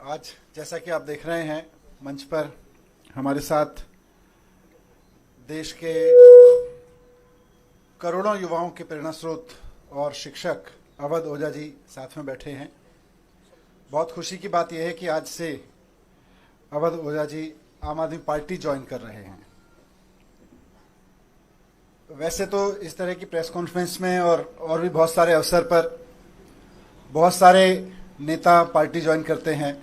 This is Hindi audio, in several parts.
आज जैसा कि आप देख रहे हैं मंच पर हमारे साथ देश के करोड़ों युवाओं के प्रेरणा स्रोत और शिक्षक अवध ओझा जी साथ में बैठे हैं। बहुत खुशी की बात यह है कि आज से अवध ओझा जी आम आदमी पार्टी ज्वाइन कर रहे हैं। वैसे तो इस तरह की प्रेस कॉन्फ्रेंस में और भी बहुत सारे अवसर पर बहुत सारे नेता पार्टी ज्वाइन करते हैं,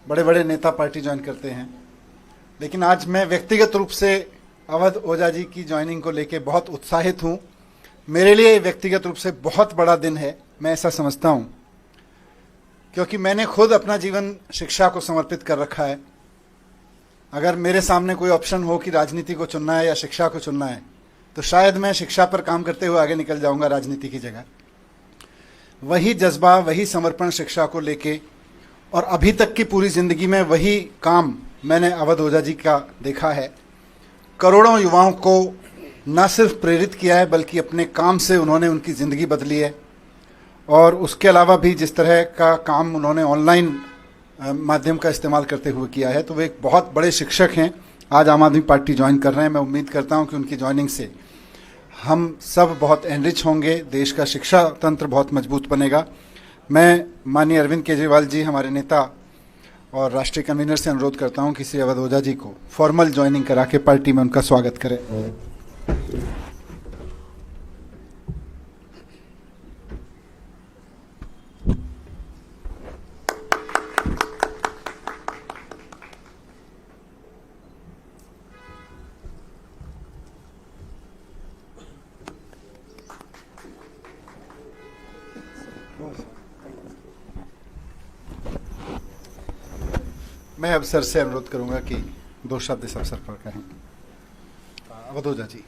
बड़े बड़े नेता पार्टी ज्वाइन करते हैं, लेकिन आज मैं व्यक्तिगत रूप से अवध ओझा जी की ज्वाइनिंग को लेकर बहुत उत्साहित हूं। मेरे लिए व्यक्तिगत रूप से बहुत बड़ा दिन है, मैं ऐसा समझता हूं, क्योंकि मैंने खुद अपना जीवन शिक्षा को समर्पित कर रखा है। अगर मेरे सामने कोई ऑप्शन हो कि राजनीति को चुनना है या शिक्षा को चुनना है, तो शायद मैं शिक्षा पर काम करते हुए आगे निकल जाऊंगा राजनीति की जगह। वही जज्बा, वही समर्पण शिक्षा को लेके और अभी तक की पूरी जिंदगी में वही काम मैंने अवध ओझा जी का देखा है। करोड़ों युवाओं को न सिर्फ प्रेरित किया है, बल्कि अपने काम से उन्होंने उनकी ज़िंदगी बदली है। और उसके अलावा भी जिस तरह का काम उन्होंने ऑनलाइन माध्यम का इस्तेमाल करते हुए किया है, तो वे एक बहुत बड़े शिक्षक हैं। आज आम आदमी पार्टी ज्वाइन कर रहे हैं। मैं उम्मीद करता हूं कि उनकी ज्वाइनिंग से हम सब बहुत एनरिच होंगे, देश का शिक्षा तंत्र बहुत मजबूत बनेगा। मैं माननीय अरविंद केजरीवाल जी, हमारे नेता और राष्ट्रीय कन्वीनर से अनुरोध करता हूं कि श्री अवध ओझा जी को फॉर्मल ज्वाइनिंग करा के पार्टी में उनका स्वागत करें। मैं अब सर से अनुरोध करूंगा कि 2 शब्द इस अवसर पर कहें। अवध ओझा जी।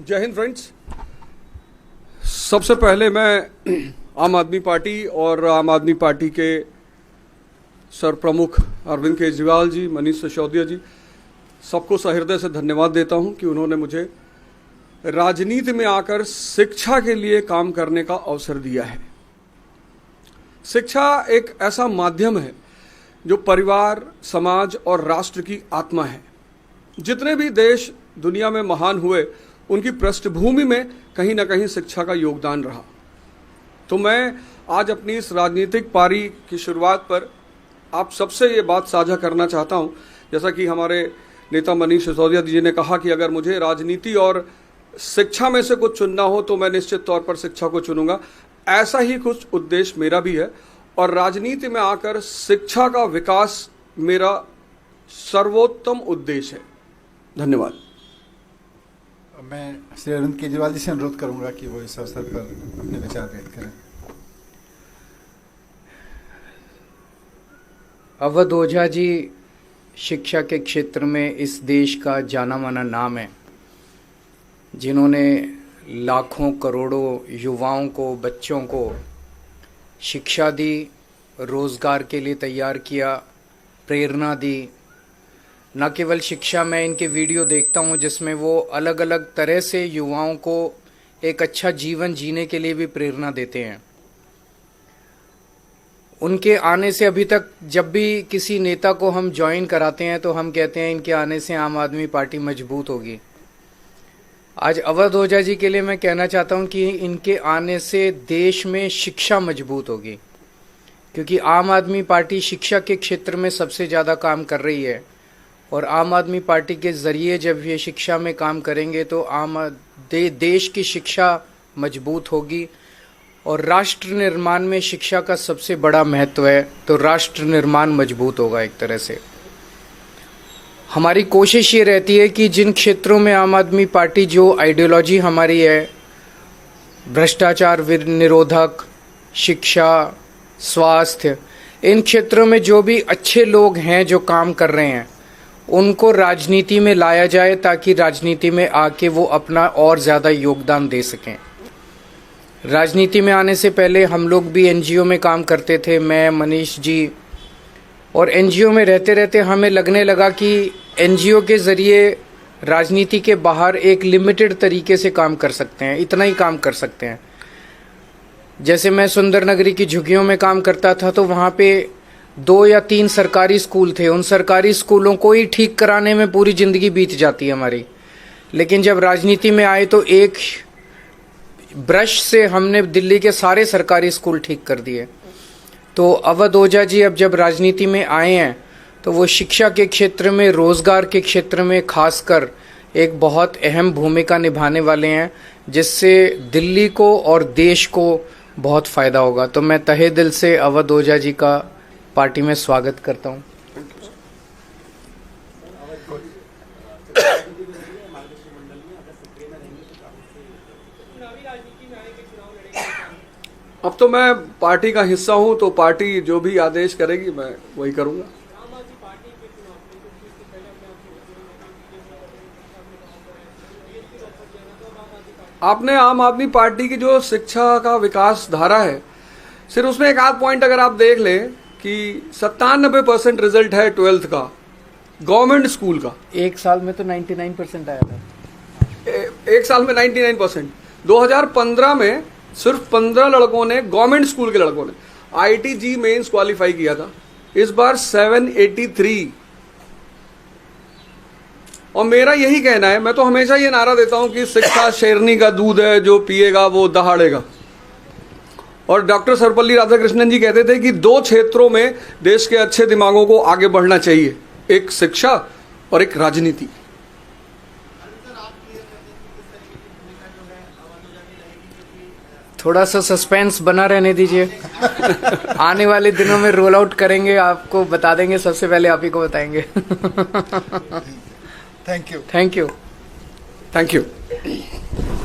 जय हिंद फ्रेंड्स। सबसे पहले मैं आम आदमी पार्टी और आम आदमी पार्टी के सर प्रमुख अरविंद केजरीवाल जी, मनीष सिसोदिया जी, सबको सहृदय से धन्यवाद देता हूं कि उन्होंने मुझे राजनीति में आकर शिक्षा के लिए काम करने का अवसर दिया है। शिक्षा एक ऐसा माध्यम है जो परिवार, समाज और राष्ट्र की आत्मा है। जितने भी देश दुनिया में महान हुए, उनकी पृष्ठभूमि में कहीं ना कहीं शिक्षा का योगदान रहा। तो मैं आज अपनी इस राजनीतिक पारी की शुरुआत पर आप सबसे ये बात साझा करना चाहता हूँ। जैसा कि हमारे नेता मनीष सिसोदिया जी ने कहा कि अगर मुझे राजनीति और शिक्षा में से कुछ चुनना हो तो मैं निश्चित तौर पर शिक्षा को चुनूंगा। ऐसा ही कुछ उद्देश्य मेरा भी है और राजनीति में आकर शिक्षा का विकास मेरा सर्वोत्तम उद्देश्य है। धन्यवाद। मैं श्री अरविंद केजरीवाल जी से अनुरोध करूंगा कि वो इस अवसर पर अपने विचार व्यक्त करें। अवध ओझा जी शिक्षा के क्षेत्र में इस देश का जाना माना नाम है, जिन्होंने लाखों करोड़ों युवाओं को, बच्चों को शिक्षा दी, रोज़गार के लिए तैयार किया, प्रेरणा दी। न केवल शिक्षा, मैं इनके वीडियो देखता हूँ जिसमें वो अलग अलग तरह से युवाओं को एक अच्छा जीवन जीने के लिए भी प्रेरणा देते हैं। उनके आने से अभी तक जब भी किसी नेता को हम ज्वाइन कराते हैं तो हम कहते हैं इनके आने से आम आदमी पार्टी मजबूत होगी। आज अवध ओझा जी के लिए मैं कहना चाहता हूं कि इनके आने से देश में शिक्षा मजबूत होगी, क्योंकि आम आदमी पार्टी शिक्षा के क्षेत्र में सबसे ज़्यादा काम कर रही है। और आम आदमी पार्टी के ज़रिए जब ये शिक्षा में काम करेंगे तो देश की शिक्षा मजबूत होगी। और राष्ट्र निर्माण में शिक्षा का सबसे बड़ा महत्व है, तो राष्ट्र निर्माण मजबूत होगा एक तरह से। हमारी कोशिश ये रहती है कि जिन क्षेत्रों में आम आदमी पार्टी, जो आइडियोलॉजी हमारी है, भ्रष्टाचार निरोधक, शिक्षा, स्वास्थ्य, इन क्षेत्रों में जो भी अच्छे लोग हैं जो काम कर रहे हैं, उनको राजनीति में लाया जाए ताकि राजनीति में आके वो अपना और ज़्यादा योगदान दे सकें। राजनीति में आने से पहले हम लोग भी एनजीओ में काम करते थे, मैं, मनीष जी, और एनजीओ में रहते रहते हमें लगने लगा कि एनजीओ के ज़रिए राजनीति के बाहर एक लिमिटेड तरीके से काम कर सकते हैं, इतना ही काम कर सकते हैं। जैसे मैं सुंदर नगरी की झुग्गियों में काम करता था, तो वहाँ पे 2 या 3 सरकारी स्कूल थे, उन सरकारी स्कूलों को ही ठीक कराने में पूरी जिंदगी बीत जाती है हमारी। लेकिन जब राजनीति में आए तो एक ब्रश से हमने दिल्ली के सारे सरकारी स्कूल ठीक कर दिए। तो अवध ओझा जी अब जब राजनीति में आए हैं तो वो शिक्षा के क्षेत्र में, रोजगार के क्षेत्र में खासकर एक बहुत अहम भूमिका निभाने वाले हैं, जिससे दिल्ली को और देश को बहुत फायदा होगा। तो मैं तहे दिल से अवध ओझा जी का पार्टी में स्वागत करता हूं। अब तो मैं पार्टी का हिस्सा हूं, तो पार्टी जो भी आदेश करेगी मैं वही करूंगा। आपने आम आदमी पार्टी की जो शिक्षा का विकास धारा है, सिर्फ उसमें एक आध पॉइंट अगर आप देख लें कि 97% रिजल्ट है 12th का गवर्नमेंट स्कूल का। एक साल में तो 99% आया था। एक साल में 99%। 2015 में सिर्फ 15 लड़कों ने, गवर्नमेंट स्कूल के लड़कों ने IIT मेंस क्वालिफाई किया था। इस बार 783। और मेरा यही कहना है, मैं तो हमेशा ये नारा देता हूं कि शिक्षा शेरनी का दूध है, जो पिएगा वो दहाड़ेगा। और डॉक्टर सर्वपल्ली राधाकृष्णन जी कहते थे कि 2 क्षेत्रों में देश के अच्छे दिमागों को आगे बढ़ना चाहिए, एक शिक्षा और एक राजनीति। थोड़ा सा सस्पेंस बना रहने दीजिए। आने वाले दिनों में रोल आउट करेंगे, आपको बता देंगे, सबसे पहले आप ही को बताएंगे। Thank you. Thank you. Thank you.